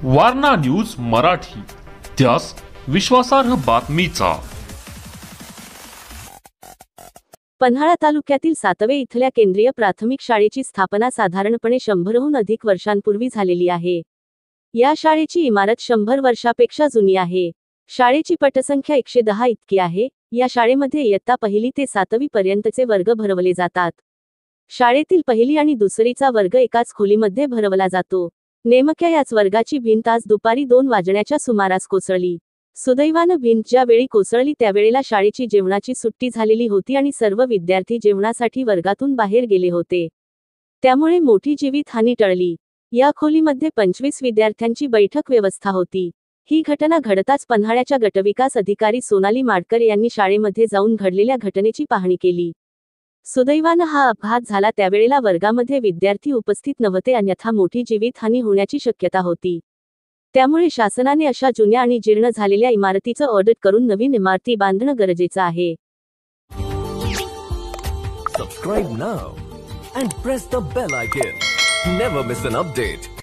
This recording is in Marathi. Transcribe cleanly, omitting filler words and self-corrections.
वारणा न्यूज मराठी, त्यास विश्वासार्ह बातमीचा। पन्हाळा तालुक्यातील सातवे इथल्या केंद्रीय प्राथमिक शाळेची स्थापना साधारणपणे 100हून अधिक वर्षांपूर्वी झालेली आहे। या शाळेची इमारत 100 वर्षापेक्षा जुनी आहे। शाळेची पटसंख्या 110 इतकी आहे। या शाळेमध्ये इयत्ता पहिली ते 7वी पर्यंतचे वर्ग भरवले जातात। शाळेतील पहिली आणि दुसरीचा वर्ग एकाच खोलीमध्ये भरवला जातो। नेमक्या याच वर्गाची भिंत आज दुपारी 2 वाजण्याच्या सुमारास कोसळली। सुदैवानं भिंत ज्या वेळी कोसळली त्यावेळेला शाळेची जेवणाची सुट्टी झालेली होती आणि सर्व विद्यार्थी जेवणासाठी वर्गातून बाहेर गेले होते। त्यामुळे मोठी जीवितहानी टळली। या खोलीमध्ये 25 विद्यार्थ्यांची बैठक व्यवस्था होती। ही घटना घडताच पन्हाळ्याच्या गटविकास अधिकारी सोनाली माडकर यांनी शाळेमध्ये जाऊन घडलेल्या घटनेची पाहणी केली। सुदैवानं हा अपघात झाला त्यावेळेला वर्गामध्ये विद्यार्थी उपस्थित नव्हते, अन्यथा मोठी जीवितहानी होण्याची शक्यता होती। त्यामुळे शासनाने अशा जुन्या आणि जीर्ण झालेल्या इमारतीचं ऑडिट करून नवीन इमारती बांधणं गरजेचं आहे। Subscribe now and press the bell icon. Never miss an update.